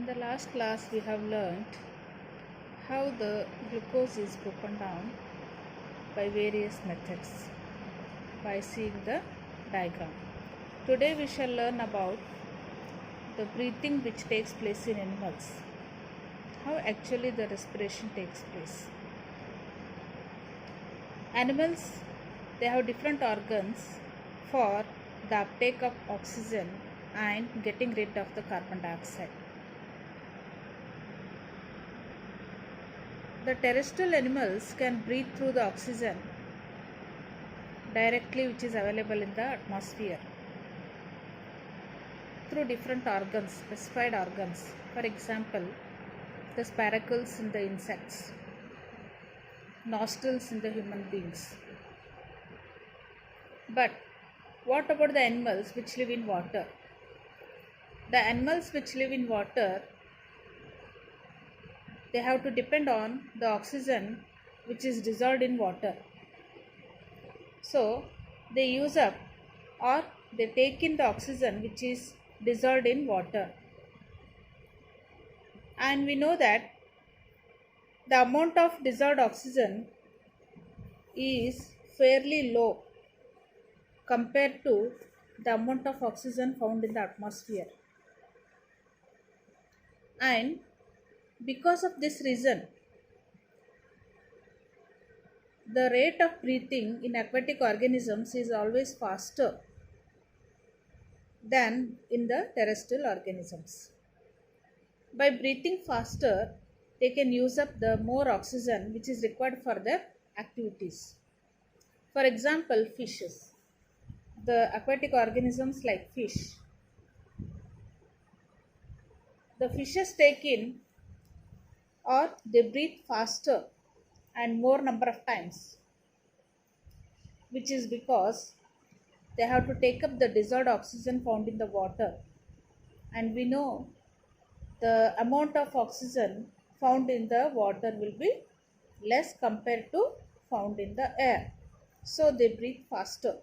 In the last class, we have learned how the glucose is broken down by various methods by seeing the diagram. Today, we shall learn about the breathing which takes place in animals, how actually the respiration takes place. Animals, they have different organs for the uptake of oxygen and getting rid of the carbon dioxide. The terrestrial animals can breathe through the oxygen directly which is available in the atmosphere through different organs, specified organs. For example, the spiracles in the insects, nostrils in the human beings. But what about the animals which live in water? The animals which live in water, they have to depend on the oxygen which is dissolved in water. So they use up or they take in the oxygen which is dissolved in water. And we know that the amount of dissolved oxygen is fairly low compared to the amount of oxygen found in the atmosphere. And because of this reason, the rate of breathing in aquatic organisms is always faster than in the terrestrial organisms. By breathing faster, they can use up the more oxygen which is required for their activities. For example, fishes. The aquatic organisms like fish. The fishes take in or they breathe faster and more number of times, which is because they have to take up the dissolved oxygen found in the water, and we know the amount of oxygen found in the water will be less compared to found in the air, so they breathe faster.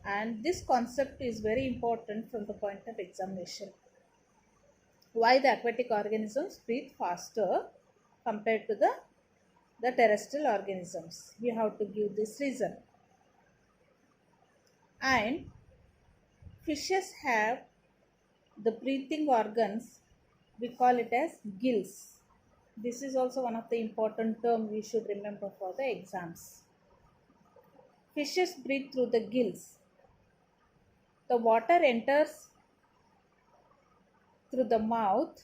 And this concept is very important from the point of examination. Why the aquatic organisms breathe faster compared to the terrestrial organisms? We have to give this reason. And fishes have the breathing organs, we call it as gills. This is also one of the important terms we should remember for the exams. Fishes breathe through the gills. The water enters through the mouth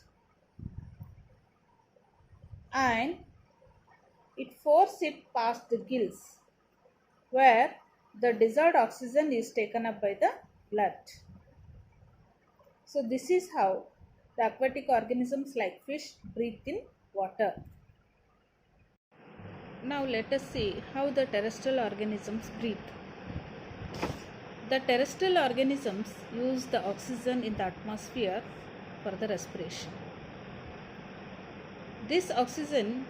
and it forces it past the gills, where the dissolved oxygen is taken up by the blood. So this is how the aquatic organisms like fish breathe in water. Now let us see how the terrestrial organisms breathe. The terrestrial organisms use the oxygen in the atmosphere for the respiration. This oxygen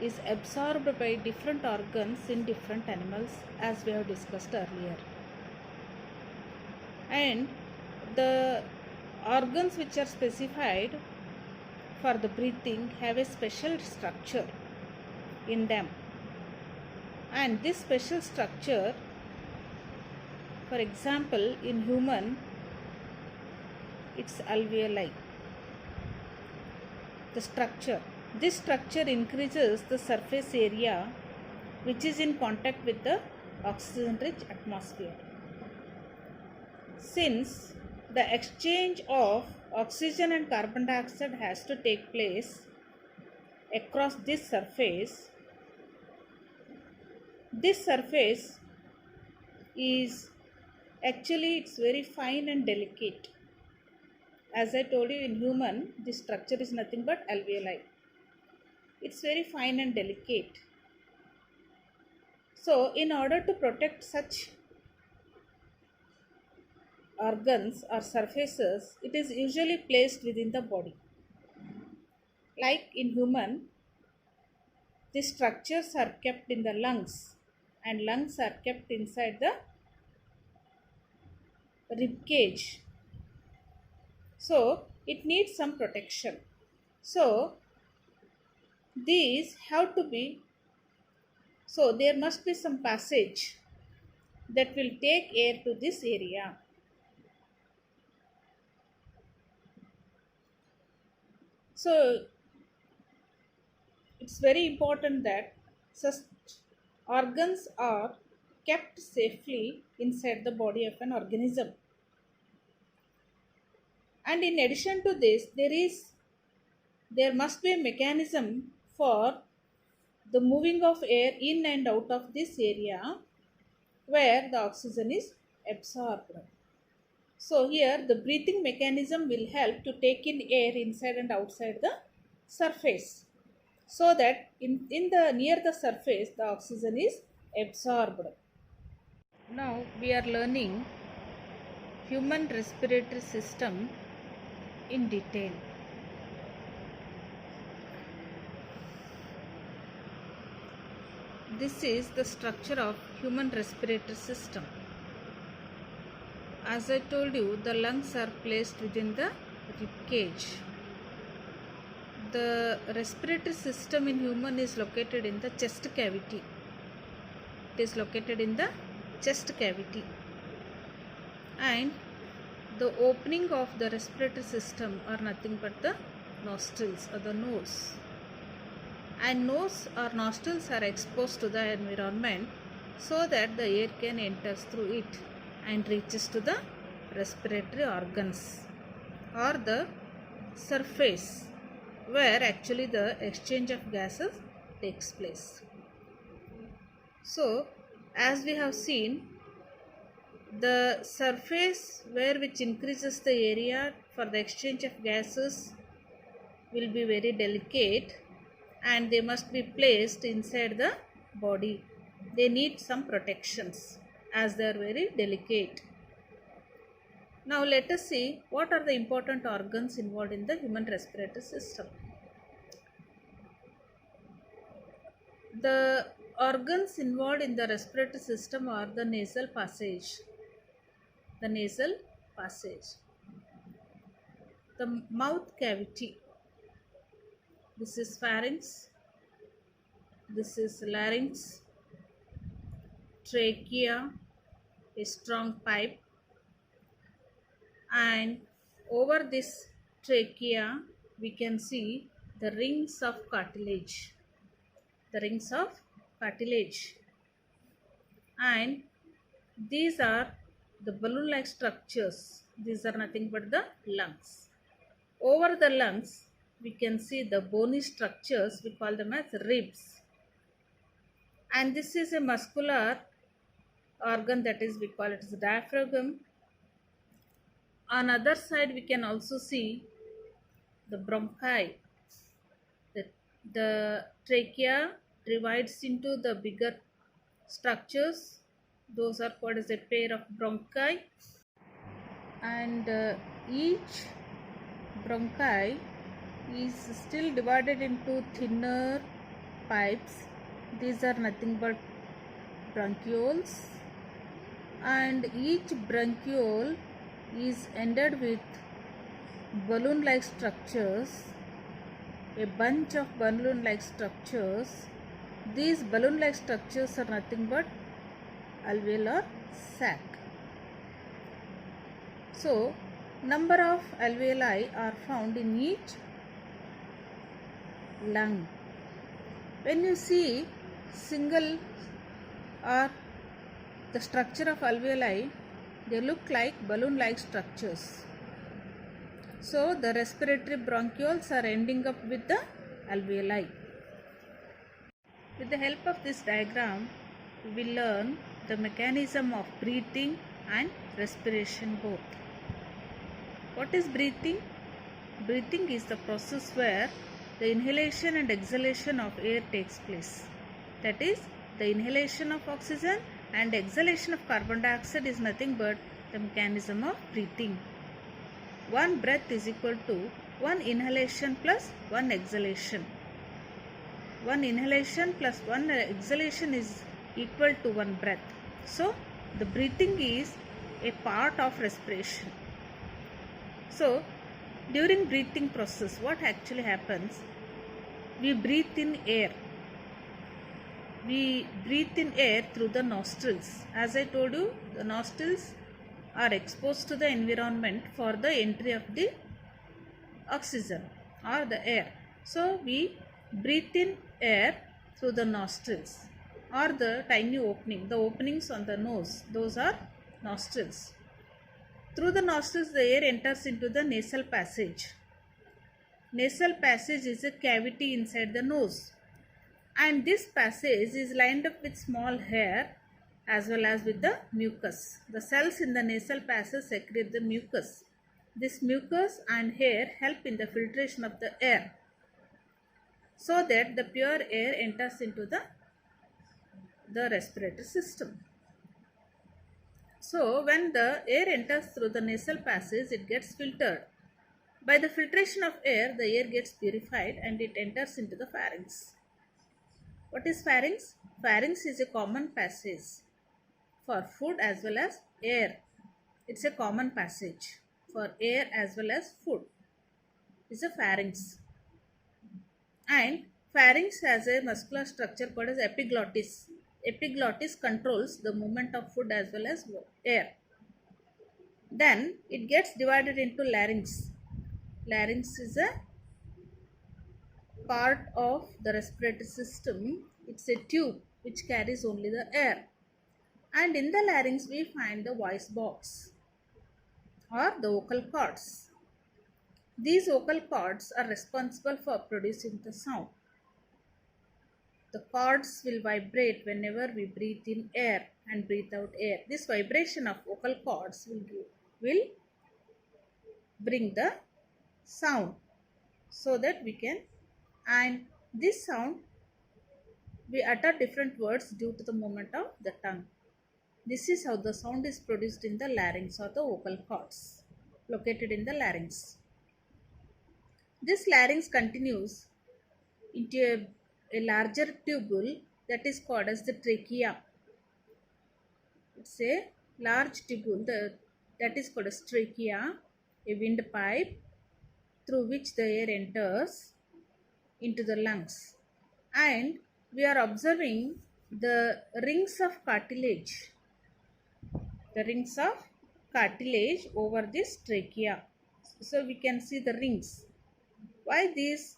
is absorbed by different organs in different animals, as we have discussed earlier. And the organs which are specified for the breathing have a special structure in them. And this special structure, for example, in human, it's alveoli. The structure. This structure increases the surface area which is in contact with the oxygen-rich atmosphere. Since the exchange of oxygen and carbon dioxide has to take place across this surface is actually it's very fine and delicate. As I told you, in human, this structure is nothing but alveoli. It's very fine and delicate. So, in order to protect such organs or surfaces, it is usually placed within the body. Like in human, these structures are kept in the lungs, and lungs are kept inside the rib cage. So, it needs some protection. So these have to be, so there must be some passage that will take air to this area. So it's very important that such organs are kept safely inside the body of an organism. And in addition to this, there must be a mechanism for the moving of air in and out of this area where the oxygen is absorbed. So here the breathing mechanism will help to take in air inside and outside the surface, so that in the near the surface the oxygen is absorbed. Now we are learning human respiratory system in detail. This is the structure of human respiratory system. As I told you, the lungs are placed within the rib cage. The respiratory system in human is located in the chest cavity. It is located in the chest cavity. And the opening of the respiratory system are nothing but the nostrils or the nose. And nose or nostrils are exposed to the environment so that the air can enter through it and reaches to the respiratory organs or the surface where actually the exchange of gases takes place. So as we have seen, the surface which increases the area for the exchange of gases will be very delicate, and they must be placed inside the body. They need some protections as they are very delicate. Now let us see what are the important organs involved in the human respiratory system. The organs involved in the respiratory system are the nasal passage. The nasal passage. The mouth cavity. This is pharynx. This is larynx. Trachea, a strong pipe, and over this trachea we can see the rings of cartilage. The rings of cartilage. And these are the balloon-like structures. These are nothing but the lungs. Over the lungs we can see the bony structures, we call them as ribs. And this is a muscular organ, that is we call it as diaphragm. On other side we can also see the bronchi. The trachea divides into the bigger structures. Those are called as a pair of bronchi, and each bronchi is still divided into thinner pipes. These are nothing but bronchioles, and each bronchiole is ended with balloon-like structures, a bunch of balloon-like structures. These balloon-like structures are nothing but alveolar sac. So, number of alveoli are found in each lung. When you see single or the structure of alveoli, they look like balloon-like structures. So the respiratory bronchioles are ending up with the alveoli. With the help of this diagram, we will learn the mechanism of breathing and respiration both. What is breathing? Breathing is the process where the inhalation and exhalation of air takes place. That is, the inhalation of oxygen and exhalation of carbon dioxide is nothing but the mechanism of breathing. One breath is equal to one inhalation plus one exhalation. One inhalation plus one exhalation is equal to one breath. So, the breathing is a part of respiration. So, During breathing process, what actually happens? We breathe in air. We breathe in air through the nostrils. As I told you, the nostrils are exposed to the environment for the entry of the oxygen or the air. So we breathe in air through the nostrils or the tiny opening. The openings on the nose, those are nostrils. Through the nostrils, the air enters into the nasal passage. Nasal passage is a cavity inside the nose, and this passage is lined up with small hair as well as with the mucus. The cells in the nasal passage secrete the mucus. This mucus and hair help in the filtration of the air so that the pure air enters into the respiratory system. So when the air enters through the nasal passage, it gets filtered. By the filtration of air, the air gets purified and it enters into the pharynx. What is pharynx? Pharynx is a common passage for food as well as air. It's a common passage for air as well as food. It's a pharynx. And pharynx has a muscular structure called as epiglottis. Epiglottis controls the movement of food as well as air. Then it gets divided into larynx. Larynx is a part of the respiratory system. It's a tube which carries only the air. And in the larynx we find the voice box or the vocal cords. These vocal cords are responsible for producing the sound. The cords will vibrate whenever we breathe in air and breathe out air. This vibration of vocal cords will bring the sound so that we can, and this sound we utter different words due to the movement of the tongue. This is how the sound is produced in the larynx or the vocal cords located in the larynx. This larynx continues into a larger tubule that is called as the trachea. It's a large tubule that is called as trachea, a windpipe through which the air enters into the lungs. And we are observing the rings of cartilage. The rings of cartilage over this trachea. So we can see the rings. Why these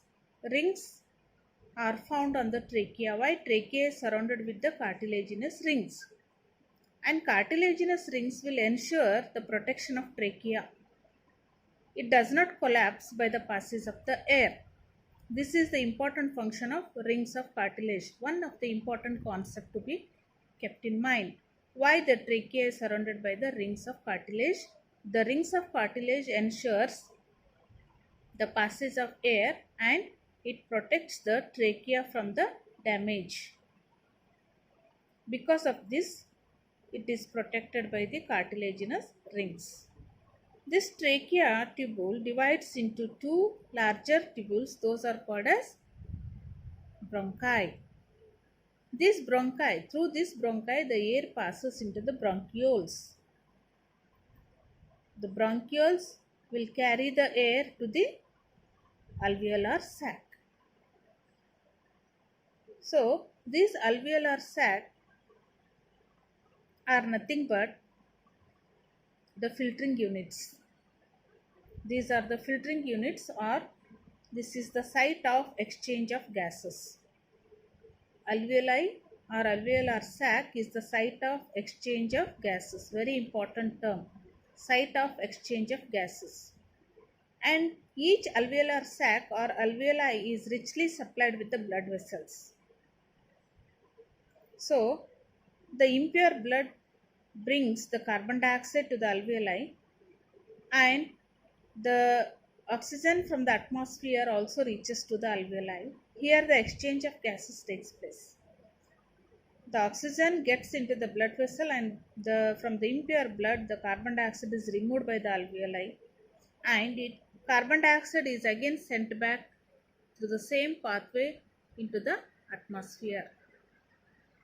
rings are found on the trachea? Why trachea is surrounded with the cartilaginous rings? And cartilaginous rings will ensure the protection of trachea. It does not collapse by the passage of the air. This is the important function of rings of cartilage. One of the important concepts to be kept in mind. Why the trachea is surrounded by the rings of cartilage? The rings of cartilage ensures the passage of air and it protects the trachea from the damage. Because of this, it is protected by the cartilaginous rings. This trachea tubule divides into two larger tubules. Those are called as bronchi. Through this bronchi, the air passes into the bronchioles. The bronchioles will carry the air to the alveolar sac. So, these alveolar sac are nothing but the filtering units. These are the filtering units, or this is the site of exchange of gases. Alveoli or alveolar sac is the site of exchange of gases. Very important term. Site of exchange of gases. And each alveolar sac or alveoli is richly supplied with the blood vessels. So, the impure blood brings the carbon dioxide to the alveoli and the oxygen from the atmosphere also reaches to the alveoli. Here the exchange of gases takes place. The oxygen gets into the blood vessel and from the impure blood the carbon dioxide is removed by the alveoli and carbon dioxide is again sent back through the same pathway into the atmosphere.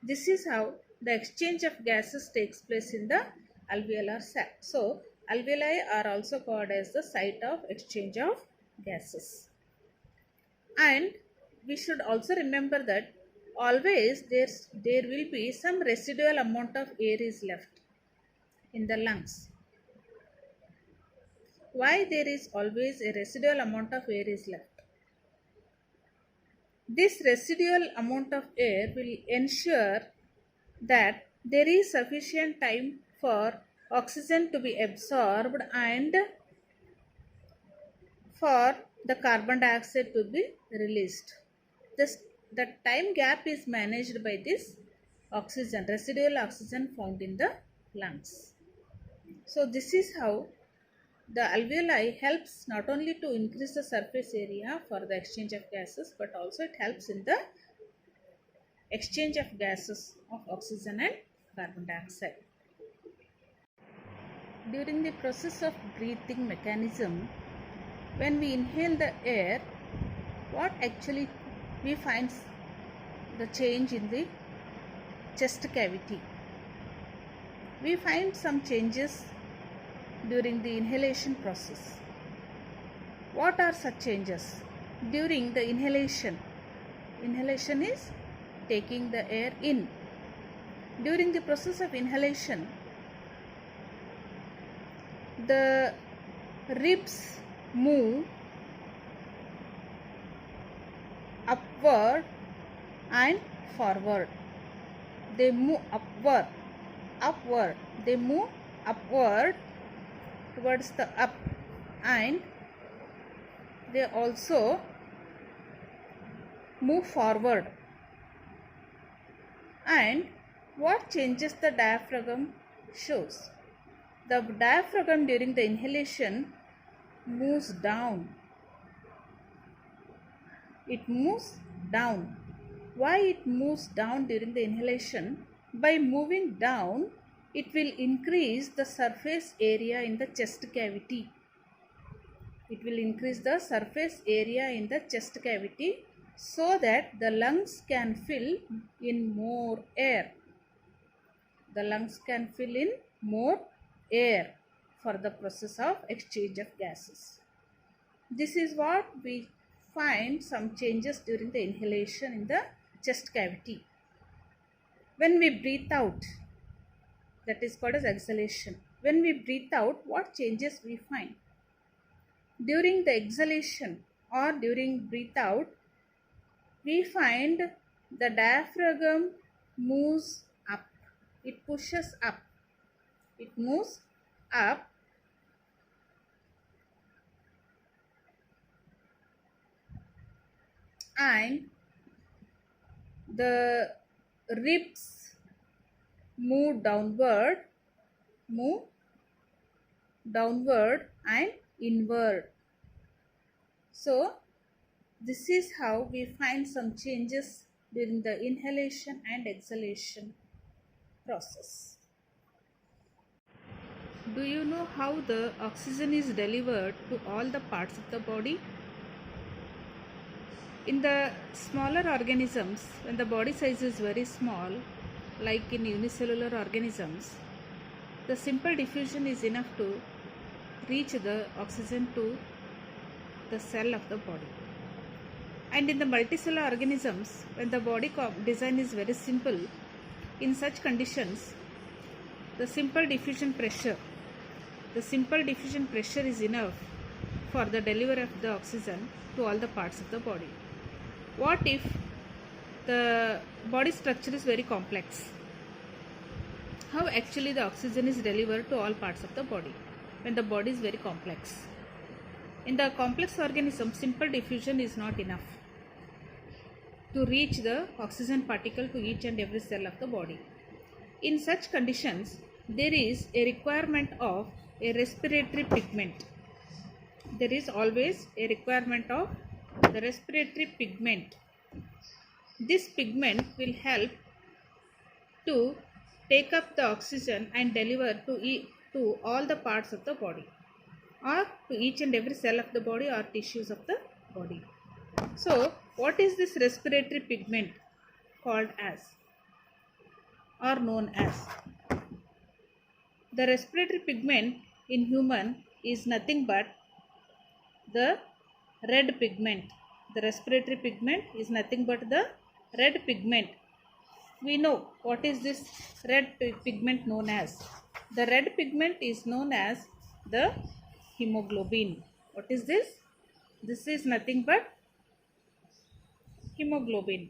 This is how the exchange of gases takes place in the alveolar sac. So, alveoli are also called as the site of exchange of gases. And we should also remember that always there will be some residual amount of air is left in the lungs. Why there is always a residual amount of air is left? This residual amount of air will ensure that there is sufficient time for oxygen to be absorbed and for the carbon dioxide to be released. The time gap is managed by this oxygen, residual oxygen found in the lungs. So this is how the alveoli helps not only to increase the surface area for the exchange of gases, but also it helps in the exchange of gases of oxygen and carbon dioxide. During the process of breathing mechanism, when we inhale the air, what actually we find the change in the chest cavity. We find some changes during the inhalation process. What are such changes? During the inhalation is taking the air in. During the process of inhalation, the ribs move upward and forward. They move upward. They move upward towards the up, and they also move forward. And what changes the diaphragm shows? The diaphragm during the inhalation moves down. It moves down. Why it moves down during the inhalation? By moving down, it will increase the surface area in the chest cavity. It will increase the surface area in the chest cavity so that the lungs can fill in more air. The lungs can fill in more air for the process of exchange of gases. This is what we find some changes during the inhalation in the chest cavity. When we breathe out, that is called as exhalation. When we breathe out, what changes we find? During the exhalation or during breathe out, we find the diaphragm moves up. It pushes up. It moves up. And the ribs move downward and inward. So this is how we find some changes during the inhalation and exhalation process. Do you know how the oxygen is delivered to all the parts of the body? In the smaller organisms, when the body size is very small, like in unicellular organisms, the simple diffusion is enough to reach the oxygen to the cell of the body. And in the multicellular organisms, when the body design is very simple, in such conditions, the simple diffusion pressure is enough for the delivery of the oxygen to all the parts of the body. What if the body structure is very complex? How actually the oxygen is delivered to all parts of the body when the body is very complex? In the complex organism, simple diffusion is not enough to reach the oxygen particle to each and every cell of the body. In such conditions, there is a requirement of a respiratory pigment. There is always a requirement of the respiratory pigment. This pigment will help to take up the oxygen and deliver to all the parts of the body, or to each and every cell of the body or tissues of the body. So, what is this respiratory pigment called as or known as? The respiratory pigment in human is nothing but the red pigment. The respiratory pigment is nothing but the red pigment. We know what is this red pigment known as. The red pigment is known as the hemoglobin. What is this? This is nothing but hemoglobin.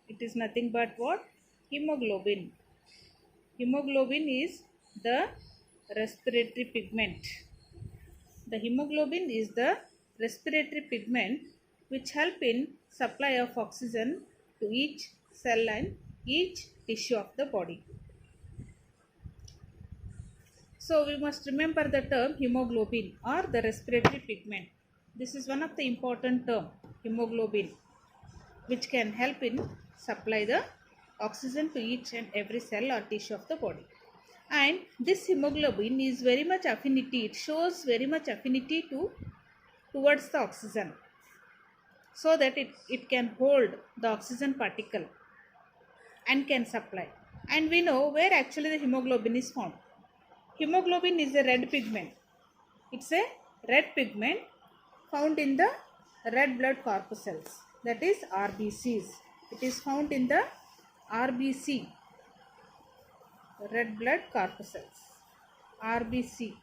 It is nothing but what? Hemoglobin. Hemoglobin is the respiratory pigment. The hemoglobin is the respiratory pigment which help in supply of oxygen to each cell and each tissue of the body. So we must remember the term hemoglobin or the respiratory pigment. This is one of the important term, hemoglobin, which can help in supply the oxygen to each and every cell or tissue of the body. And this hemoglobin is very much affinity. It shows very much affinity towards the oxygen, so that it can hold the oxygen particle and can supply. And we know where actually the hemoglobin is found. Hemoglobin is a red pigment. It's a red pigment found in the red blood corpuscles, that is RBCs. It is found in the RBC, red blood corpuscles. RBC,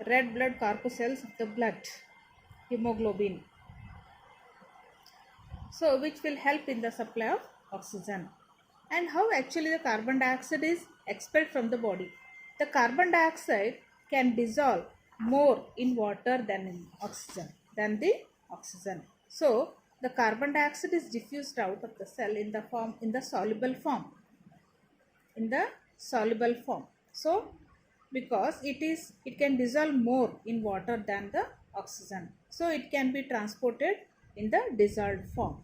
red blood corpuscles of the blood, hemoglobin. So which will help in the supply of oxygen. And how actually the carbon dioxide is expelled from the body. The carbon dioxide can dissolve more in water than in oxygen, than the oxygen. So the carbon dioxide is diffused out of the cell in the soluble form. In the soluble form. So because it can dissolve more in water than the oxygen. So it can be transported in the dissolved form.